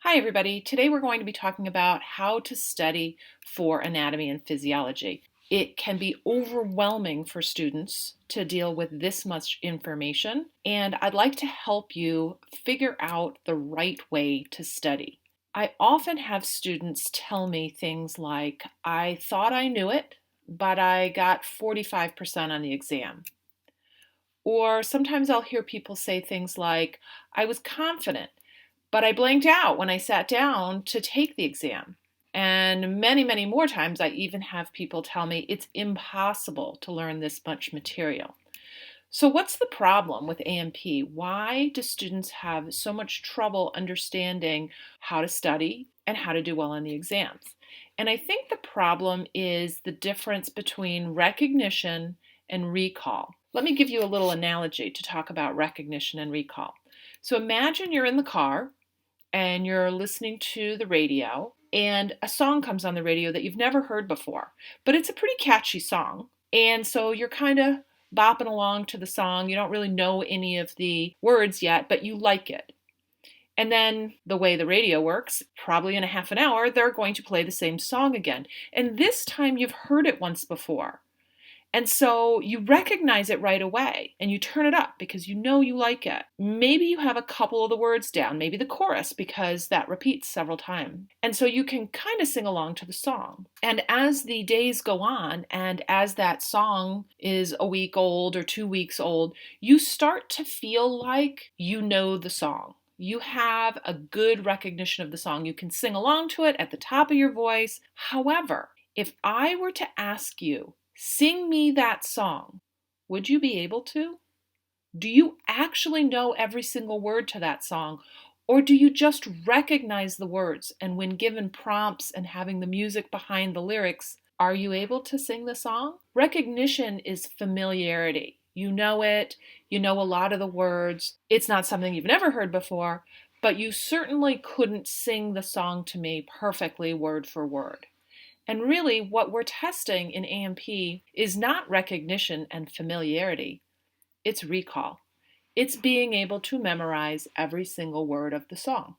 Hi everybody, today we're going to be talking about how to study for anatomy and physiology. It can be overwhelming for students to deal with this much information, and I'd like to help you figure out the right way to study. I often have students tell me things like, I thought I knew it, but I got 45% on the exam. Or sometimes I'll hear people say things like, I was confident, but I blanked out when I sat down to take the exam. And many, many more times, I even have people tell me it's impossible to learn this much material. So, what's the problem with A&P? Why do students have so much trouble understanding how to study and how to do well on the exams? And I think the problem is the difference between recognition and recall. Let me give you a little analogy to talk about recognition and recall. So, imagine you're in the car and you're listening to the radio, and a song comes on the radio that you've never heard before, but it's a pretty catchy song. And so you're kind of bopping along to the song. You don't really know any of the words yet, but you like it. And then the way the radio works, probably in a half an hour, they're going to play the same song again. And this time you've heard it once before. And so you recognize it right away and you turn it up because you know you like it. Maybe you have a couple of the words down, maybe the chorus, because that repeats several times. And so you can kind of sing along to the song. And as the days go on and as that song is a week old or 2 weeks old, you start to feel like you know the song. You have a good recognition of the song. You can sing along to it at the top of your voice. However, if I were to ask you, sing me that song, would you be able to? Do you actually know every single word to that song? Or do you just recognize the words? And when given prompts and having the music behind the lyrics, are you able to sing the song? Recognition is familiarity. You know it, you know a lot of the words. It's not something you've never heard before, but you certainly couldn't sing the song to me perfectly word for word. And really, what we're testing in A&P is not recognition and familiarity, it's recall. It's being able to memorize every single word of the song.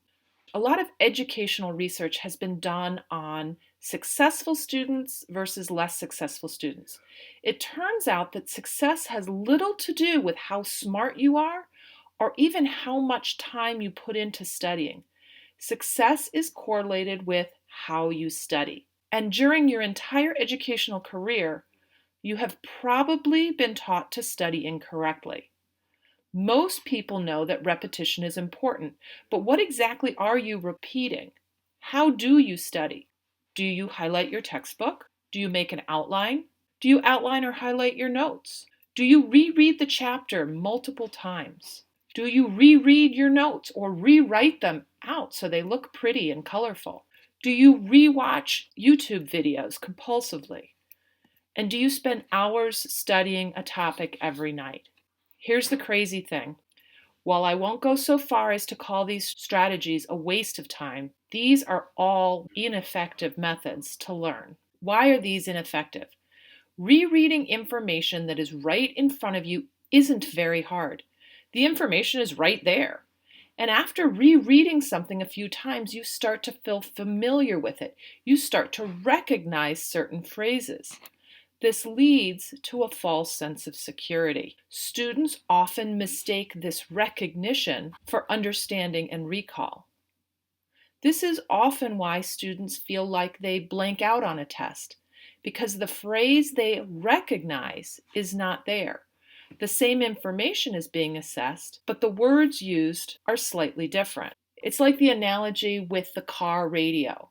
A lot of educational research has been done on successful students versus less successful students. It turns out that success has little to do with how smart you are or even how much time you put into studying. Success is correlated with how you study. And during your entire educational career, you have probably been taught to study incorrectly. Most people know that repetition is important, but what exactly are you repeating? How do you study? Do you highlight your textbook? Do you make an outline? Do you outline or highlight your notes? Do you reread the chapter multiple times? Do you reread your notes or rewrite them out so they look pretty and colorful? Do you rewatch YouTube videos compulsively? And do you spend hours studying a topic every night? Here's the crazy thing. While I won't go so far as to call these strategies a waste of time, these are all ineffective methods to learn. Why are these ineffective? Rereading information that is right in front of you isn't very hard. The information is right there. And after rereading something a few times, you start to feel familiar with it. You start to recognize certain phrases. This leads to a false sense of security. Students often mistake this recognition for understanding and recall. This is often why students feel like they blank out on a test, because the phrase they recognize is not there. The same information is being assessed, but the words used are slightly different. It's like the analogy with the car radio.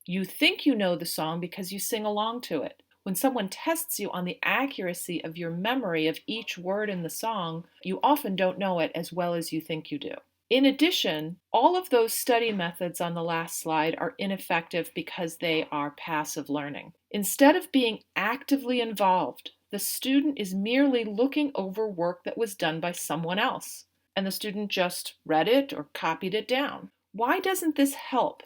You think you know the song because you sing along to it. When someone tests you on the accuracy of your memory of each word in the song, you often don't know it as well as you think you do. In addition, all of those study methods on the last slide are ineffective because they are passive learning. Instead of being actively involved, the student is merely looking over work that was done by someone else, and the student just read it or copied it down. Why doesn't this help?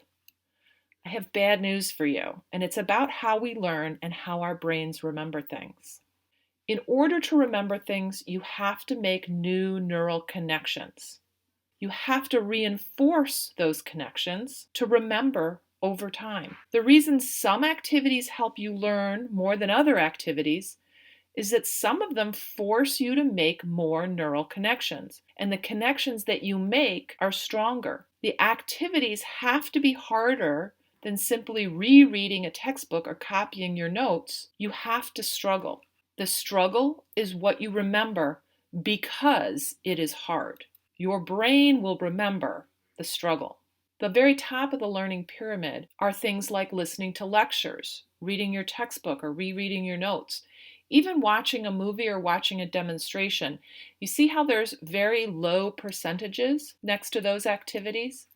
I have bad news for you, and it's about how we learn and how our brains remember things. In order to remember things, you have to make new neural connections. You have to reinforce those connections to remember over time. The reason some activities help you learn more than other activities is that some of them force you to make more neural connections, and the connections that you make are stronger. The activities have to be harder than simply rereading a textbook or copying your notes. You have to struggle. The struggle is what you remember because it is hard. Your brain will remember the struggle. The very top of the learning pyramid are things like listening to lectures, reading your textbook or rereading your notes, even watching a movie or watching a demonstration. You see how there's very low percentages next to those activities?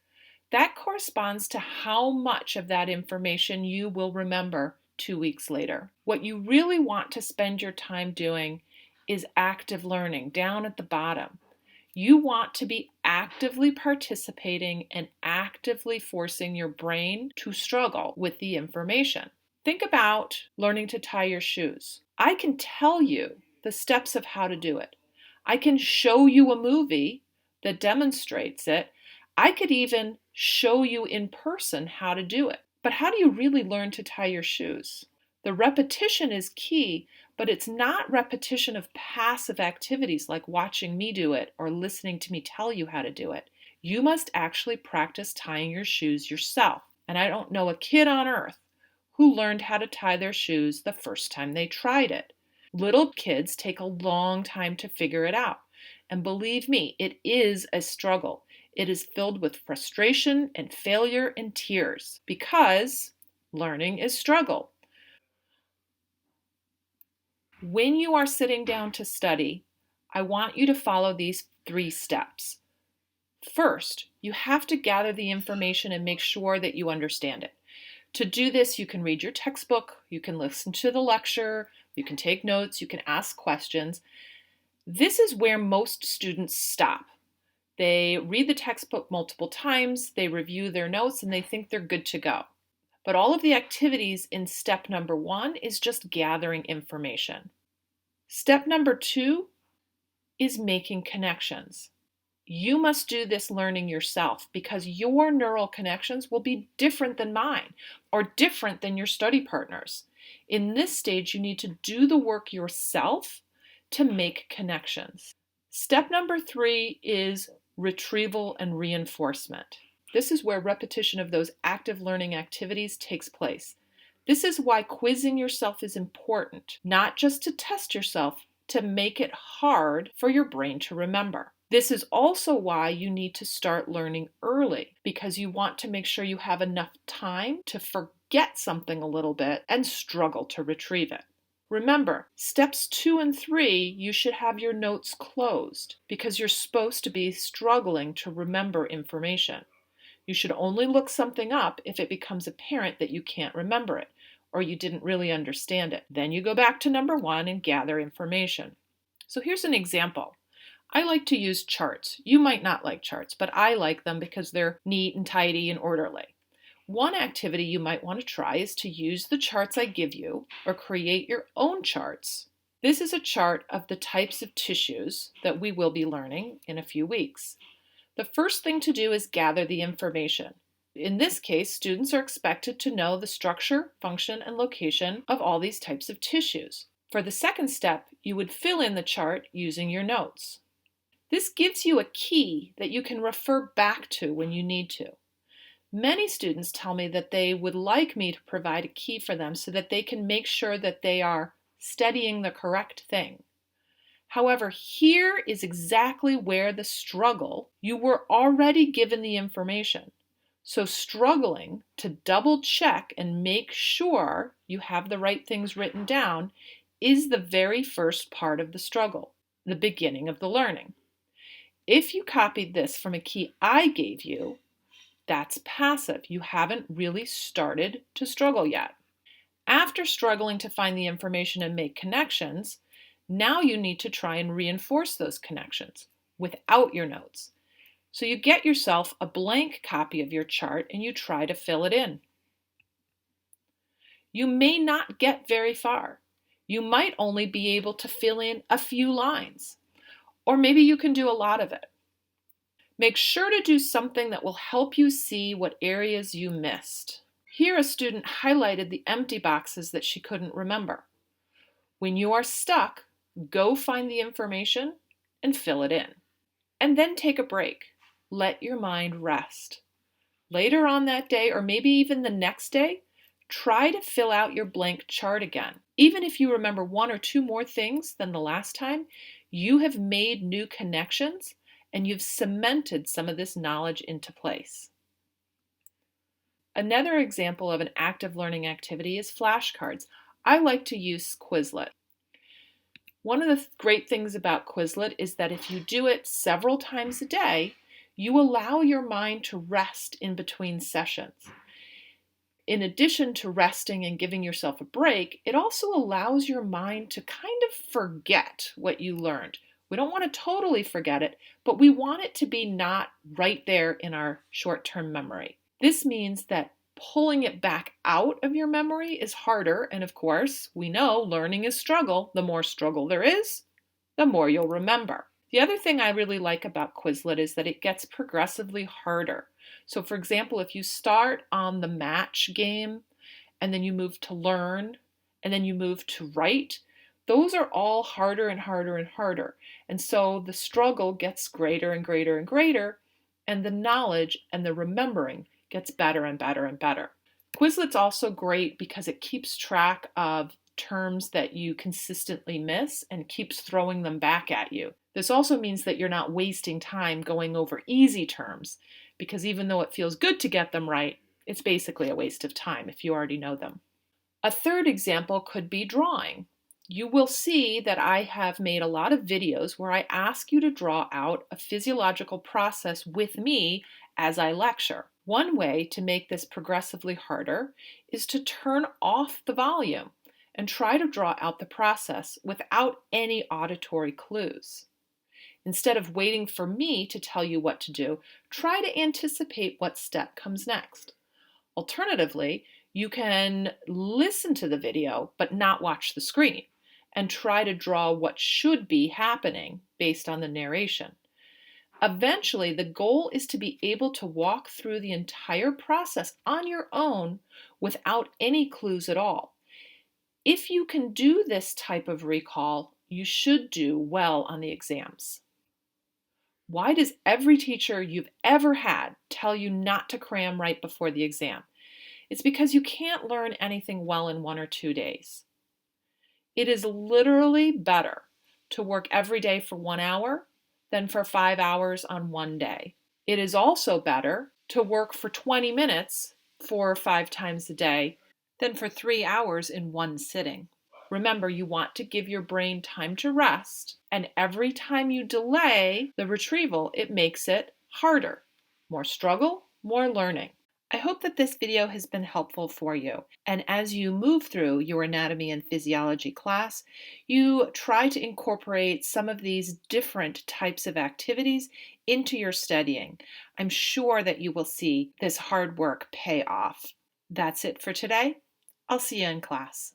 That corresponds to how much of that information you will remember 2 weeks later. What you really want to spend your time doing is active learning down at the bottom. You want to be actively participating and actively forcing your brain to struggle with the information. Think about learning to tie your shoes. I can tell you the steps of how to do it. I can show you a movie that demonstrates it. I could even show you in person how to do it. But how do you really learn to tie your shoes? The repetition is key, but it's not repetition of passive activities like watching me do it or listening to me tell you how to do it. You must actually practice tying your shoes yourself. And I don't know a kid on earth who learned how to tie their shoes the first time they tried it. Little kids take a long time to figure it out. And believe me, it is a struggle. It is filled with frustration and failure and tears because learning is struggle. When you are sitting down to study, I want you to follow these 3 steps. First, you have to gather the information and make sure that you understand it. To do this, you can read your textbook, you can listen to the lecture, you can take notes, you can ask questions. This is where most students stop. They read the textbook multiple times, they review their notes, and they think they're good to go. But all of the activities in step number 1 is just gathering information. Step number 2 is making connections. You must do this learning yourself because your neural connections will be different than mine or different than your study partners. In this stage, you need to do the work yourself to make connections. Step number 3 is retrieval and reinforcement. This is where repetition of those active learning activities takes place. This is why quizzing yourself is important, not just to test yourself, to make it hard for your brain to remember. This is also why you need to start learning early, because you want to make sure you have enough time to forget something a little bit and struggle to retrieve it. Remember, steps 2 and 3, you should have your notes closed because you're supposed to be struggling to remember information. You should only look something up if it becomes apparent that you can't remember it or you didn't really understand it. Then you go back to number 1 and gather information. So here's an example. I like to use charts. You might not like charts, but I like them because they're neat and tidy and orderly. One activity you might want to try is to use the charts I give you or create your own charts. This is a chart of the types of tissues that we will be learning in a few weeks. The first thing to do is gather the information. In this case, students are expected to know the structure, function, and location of all these types of tissues. For the second step, you would fill in the chart using your notes. This gives you a key that you can refer back to when you need to. Many students tell me that they would like me to provide a key for them so that they can make sure that they are studying the correct thing. However, here is exactly where the struggle. You were already given the information. So struggling to double check and make sure you have the right things written down is the very first part of the struggle, the beginning of the learning. If you copied this from a key I gave you, that's passive. You haven't really started to struggle yet. After struggling to find the information and make connections, now you need to try and reinforce those connections without your notes. So you get yourself a blank copy of your chart and you try to fill it in. You may not get very far. You might only be able to fill in a few lines, or maybe you can do a lot of it. Make sure to do something that will help you see what areas you missed. Here, a student highlighted the empty boxes that she couldn't remember. When you are stuck, go find the information and fill it in. And then take a break. Let your mind rest. Later on that day, or maybe even the next day, try to fill out your blank chart again. Even if you remember one or two more things than the last time, you have made new connections and you've cemented some of this knowledge into place. Another example of an active learning activity is flashcards. I like to use Quizlet. One of the great things about Quizlet is that if you do it several times a day, you allow your mind to rest in between sessions. In addition to resting and giving yourself a break, it also allows your mind to kind of forget what you learned. We don't want to totally forget it, but we want it to be not right there in our short-term memory. This means that pulling it back out of your memory is harder, and of course, we know learning is struggle. The more struggle there is, the more you'll remember. The other thing I really like about Quizlet is that it gets progressively harder. So for example, if you start on the match game, and then you move to learn, and then you move to write, those are all harder and harder and harder. And so the struggle gets greater and greater and greater, and the knowledge and the remembering gets better and better and better. Quizlet's also great because it keeps track of terms that you consistently miss and keeps throwing them back at you. This also means that you're not wasting time going over easy terms, because even though it feels good to get them right, it's basically a waste of time if you already know them. A third example could be drawing. You will see that I have made a lot of videos where I ask you to draw out a physiological process with me as I lecture. One way to make this progressively harder is to turn off the volume and try to draw out the process without any auditory clues. Instead of waiting for me to tell you what to do, try to anticipate what step comes next. Alternatively, you can listen to the video but not watch the screen and try to draw what should be happening based on the narration. Eventually, the goal is to be able to walk through the entire process on your own without any clues at all. If you can do this type of recall, you should do well on the exams. Why does every teacher you've ever had tell you not to cram right before the exam? It's because you can't learn anything well in 1 or 2 days. It is literally better to work every day for 1 hour than for 5 hours on one day. It is also better to work for 20 minutes 4 or 5 times a day than for 3 hours in one sitting. Remember, you want to give your brain time to rest, and every time you delay the retrieval, it makes it harder. More struggle, more learning. I hope that this video has been helpful for you, and as you move through your anatomy and physiology class, you try to incorporate some of these different types of activities into your studying. I'm sure that you will see this hard work pay off. That's it for today. I'll see you in class.